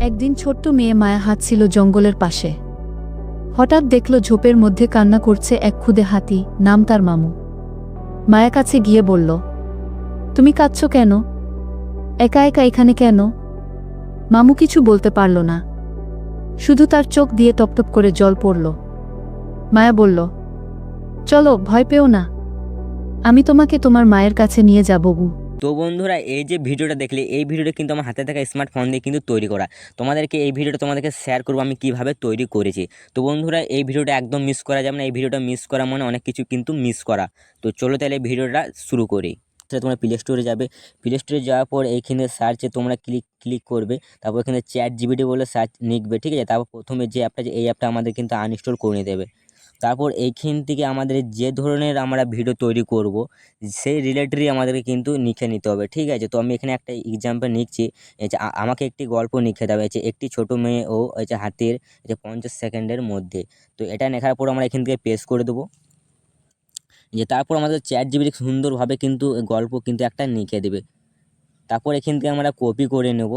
একদিন ছোট্ট মেয়ে মায়া হাঁটছিল জঙ্গলের পাশে। হঠাৎ দেখল ঝোপের মধ্যে কান্না করছে এক ক্ষুদে হাতি, নাম তার মামু। মায়া কাছে গিয়ে বলল, তুমি কাঁদছ কেন? একা একা এখানে কেন? মামু কিছু বলতে পারল না, শুধু তার চোখ দিয়ে টপটপ করে জল পড়ল। মায়া বলল, চলো, ভয় পেও না, আমি তোমাকে তোমার মায়ের কাছে নিয়ে যাব। তো বন্ধুরা, এই যে ভিডিওটা দেখলে, এই ভিডিওটা কিন্তু আমার হাতে থাকা স্মার্টফোন দিয়ে কিন্তু তৈরি করা। তোমাদেরকে এই ভিডিওটা তোমাদেরকে শেয়ার করবো আমি কিভাবে তৈরি করেছি। তো বন্ধুরা, এই ভিডিওটা একদম মিস করা যাবে না। এই ভিডিওটা মিস করা মানে অনেক কিছু কিন্তু মিস করা। তো চলো তাহলে ভিডিওটা শুরু করি। তোমরা প্লে স্টোরে যাবে, প্লে স্টোরে যাওয়ার পর এইখানে সার্চে তোমরা ক্লিক করবে। তারপর এখানে চ্যাট জিপিটি বলে সার্চ লিখবে, ঠিক আছে। তারপর প্রথমে যে অ্যাপটা, এই অ্যাপটা আমাদের কিন্তু আনইনস্টল করে নিতে হবে। তারপর এইখান থেকে আমাদের যে ধরনের আমরা ভিডিও তৈরি করব সেই রিলেটেডই আমাদেরকে কিন্তু লিখে নিতে হবে, ঠিক আছে। তো আমি এখানে একটা এক্সাম্পল নিচ্ছি। এই যে আমাকে একটি গল্প লিখে দেওয়া হয়েছে, একটি ছোট মেয়ে ও এই যে হাতির, এই যে 50 সেকেন্ডের মধ্যে। তো এটা লেখার পর আমরা এখান থেকে পেস্ট করে দেবো। যে তারপর আমাদের চ্যাট জিপিটি সুন্দরভাবে কিন্তু গল্প কিন্তু একটা লিখে দেবে। তারপর এখান থেকে আমরা কপি করে নেব।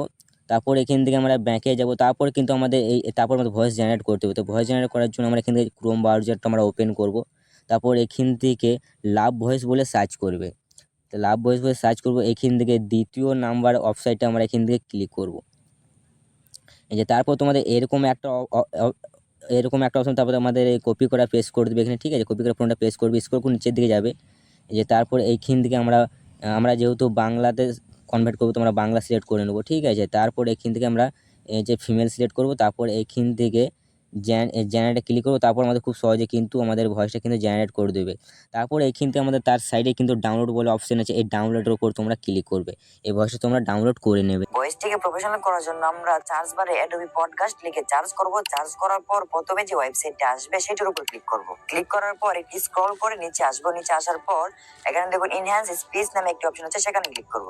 তারপর এখান থেকে আমরা ব্যাকে যাব। তারপর কিন্তু আমাদের তারপর আমাদের ভয়েস জেনারেট করতে হবে। তো ভয়েস জেনারেট করার জন্য আমরা এখান থেকে ক্রোম ব্রাউজারটা আমরা ওপেন করব। তারপর এখান থেকে লাভ ভয়েস বলে সার্চ করবে। তো লাভ ভয়েস বলে সার্চ করব। এখান থেকে দ্বিতীয় নাম্বার ওয়েবসাইটে আমরা এখান থেকে ক্লিক করব। এই যে তারপর তোমাদের এরকম একটা অপশন, তারপরে আমাদের কপি করা পেস্ট করে দেবে এখানে, ঠিক আছে। কপি করা ফোনটা পেস্ট করবে, স্ক্রল করে নিচের দিকে যাবে। এই যে তারপর এইখান থেকে আমরা যেহেতু বাংলাতে কনভার্ট করবো, তো আমরা বাংলা সিলেক্ট করে নেবো, ঠিক আছে। তারপর এইখান থেকে আমরা এই যে ফিমেল সিলেক্ট করব। তারপর এইখান থেকে জেনারেটে ক্লিক করবো। তারপর আমাদের খুব সহজে কিন্তু আমাদের ভয়েসটা কিন্তু জেনারেট করে দেবে। তারপর এইখান থেকে আমাদের তার সাইডে কিন্তু ডাউনলোড বলে অপশন আছে, এই ডাউনলোডের উপর তোমরা ক্লিক করবে। এই ভয়েসটা তোমরা ডাউনলোড করে নেবে। ভয়েসটিকে প্রফেশনাল করার জন্য আমরা সার্চ বারে অ্যাডোবি পডকাস্ট লিখে সার্চ করব। সার্চ করার পর প্রথমে যে ওয়েবসাইটটা আসবে সেটার উপর ক্লিক করব। ক্লিক করার পর একটু স্ক্রল করে নিচে আসবো। নিচে আসার পর এখানে দেখুন এনহ্যান্স স্পিচ নামে একটি অপশন আছে, সেখানে ক্লিক করব।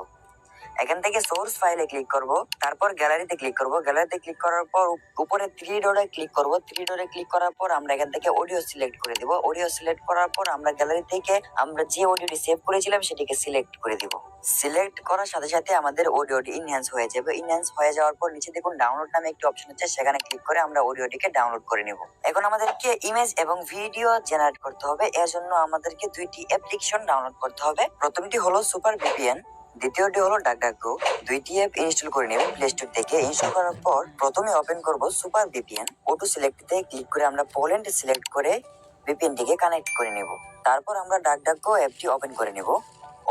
এখান থেকে সোর্স ফাইলে ক্লিক করব। তারপর গ্যালারিতে ক্লিক করব। গ্যালারিতে ক্লিক করার পর উপরে থ্রি ডটে ক্লিক করব। থ্রি ডটে ক্লিক করার পর আমরা এখান থেকে অডিও সিলেক্ট করে দিব। অডিও সিলেক্ট করার পর আমরা গ্যালারি থেকে আমরা যে অডিওটি সেভ করেছিলাম সেটিকে সিলেক্ট করে দিব। সিলেক্ট করার সাথে সাথে আমাদের অডিওটি ইনহ্যান্স হয়ে যাবে। ইনহ্যান্স হয়ে যাওয়ার পর নিচে দেখুন ডাউনলোড নামে একটি অপশন আছে, সেখানে ক্লিক করে আমরা অডিওটিকে ডাউনলোড করে নিব। এখন আমাদেরকে ইমেজ এবং ভিডিও জেনারেট করতে হবে। এর জন্য আমাদেরকে দুইটি অ্যাপ্লিকেশন ডাউনলোড করতে হবে। প্রথমটি হলো সুপার ভিপিএন, দ্বিতীয়টি হলো ডাকডাকগো। দুইটি অ্যাপ ইনস্টল করে নেব প্লে স্টোর থেকে। ইনস্টল করার পর প্রথমে ওপেন করব সুপার ভিপিএন। অটো সিলেক্টে ক্লিক করে আমরা পোল্যান্ড সিলেক্ট করে ভিপিএনটিকে কানেক্ট করে নেব। তারপর আমরা ডাকডাকগো অ্যাপটি ওপেন করে নেব।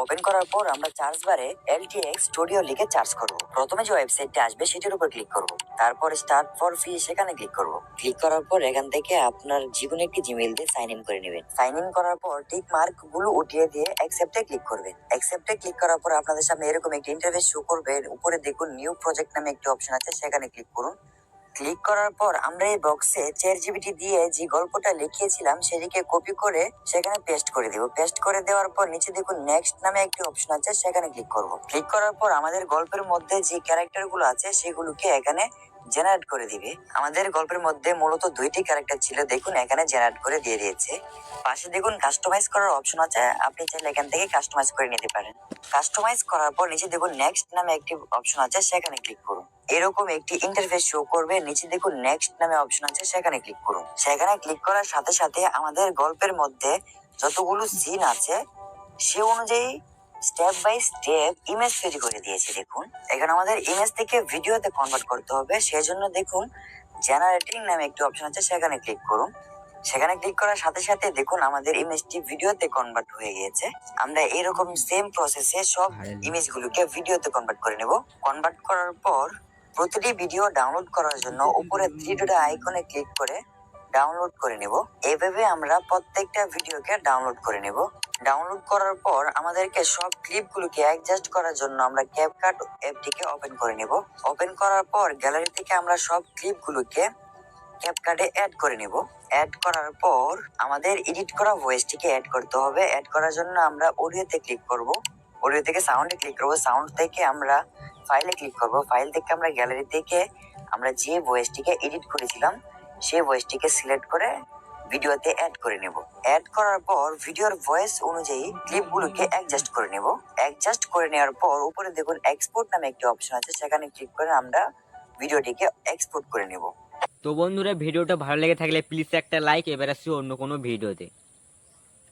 ওপেন করার পর আমরা সার্চ বারে LTX স্টুডিও লিখে সার্চ করব। প্রথমে যে ওয়েবসাইটটা আসবে সেটার উপর ক্লিক করব। তারপর স্টার্ট ফর ফ্রি সেখানে ক্লিক করব। ক্লিক করার পর এখান থেকে আপনার জীবনে একটি জিমেইল দিয়ে সাইন ইন করে নেবেন। সাইন ইন করার পর টিক মার্ক গুলো উঠিয়ে দিয়ে অ্যাকসেপ্টে ক্লিক করবেন। অ্যাকসেপ্টে ক্লিক করার পর আপনাদের সামনে এরকম একটি ইন্টারফেস শো করবে। উপরে দেখুন নিউ প্রজেক্ট নামে একটি অপশন আছে, সেখানে ক্লিক করুন। ক্লিক করার পর আমরা এই বক্সে চ্যাট জিপিটি দিয়ে যে গল্পটা লিখিয়েছিলাম সেটিকে কপি করে সেখানে পেস্ট করে দেব। পেস্ট করে দেওয়ার পর নিচে দেখুন নেক্সট নামে একটি অপশন আছে, সেখানে ক্লিক করব। ক্লিক করার পর আমাদের গল্পের মধ্যে যে ক্যারেক্টার গুলো আছে সেগুলোকে এখানে জেনারেট করে দিবে। আমাদের গল্পের মধ্যে মূলত দুইটি ক্যারেক্টার ছিল, দেখুন এখানে জেনারেট করে দিয়ে দিয়েছে। পাশে দেখুন কাস্টমাইজ করার অপশন আছে, আপনি চাইলে এখান থেকে কাস্টমাইজ করে নিতে পারেন। কাস্টমাইজ করার পর নিচে দেখুন নেক্সট নামে একটি অপশন আছে, সেখানে ক্লিক করুন। এরকম একটি ইন্টারফেস শো করবে। নিচে দেখুন নেক্সট নামে অপশন আছে, সেখানে ক্লিক করুন। সেখানে ক্লিক করার সাথে সাথে আমাদের গল্পের মধ্যে যতগুলো সিন আছে সে অনুযায়ী স্টেপ বাই স্টেপ ইমেজ তৈরি করে দিয়েছে। দেখুন এখানে আমাদের ইমেজ থেকে ভিডিওতে কনভার্ট করতে হবে, সেজন্য দেখুন জেনারেটিং নামে একটি অপশন আছে, সেখানে ক্লিক করুন। সেখানে ক্লিক করার সাথে সাথে দেখুন আমাদের ইমেজটি ভিডিওতে কনভার্ট হয়ে গিয়েছে। আমরা এরকম সেম প্রসেসে সব ইমেজগুলোকে ভিডিওতে কনভার্ট করে নেব। কনভার্ট করার পর প্রতিটি ভিডিও ডাউনলোড করার জন্য উপরে থ্রি ডট আইকনে ক্লিক করে ডাউনলোড করে নেব। এভাবে আমরা প্রত্যেকটা ভিডিওকে ডাউনলোড করে নেব। ডাউনলোড করার পর আমাদেরকে সব ক্লিপগুলোকে অ্যাডজাস্ট করার জন্য আমরা ক্যাপকাট অ্যাপটিকে ওপেন করে নেব। ওপেন করার পর গ্যালারি থেকে আমরা সব ক্লিপগুলোকে ক্যাপকাটে অ্যাড করে নেব। অ্যাড করার পর আমাদের এডিট করা ভয়েসটিকে অ্যাড করতে হবে। অ্যাড করার জন্য আমরা অডিওতে ক্লিক করব। অডিও থেকে সাউন্ডে ক্লিক করব। সাউন্ড থেকে আমরা ফাইলে ক্লিক করব। ফাইল থেকে আমরা গ্যালারি থেকে আমরা যে ভয়েসটিকে এডিট করেছিলাম সেই ভয়েসটিকে সিলেক্ট করে ভিডিওতে অ্যাড করে নেব। অ্যাড করার পর ভিডিওর ভয়েস অনুযায়ী ক্লিপগুলোকে অ্যাডজাস্ট করে নেব। অ্যাডজাস্ট করে নেওয়ার পর উপরে দেখুন এক্সপোর্ট নামে একটি অপশন আছে, সেখানে ক্লিক করে আমরা ভিডিওটিকে এক্সপোর্ট করে নেব। তো বন্ধুরা ভিডিওটা ভালো লেগে থাকলে প্লিজ একটা লাইক, এবার আসছি অন্য কোনো ভিডিওতে।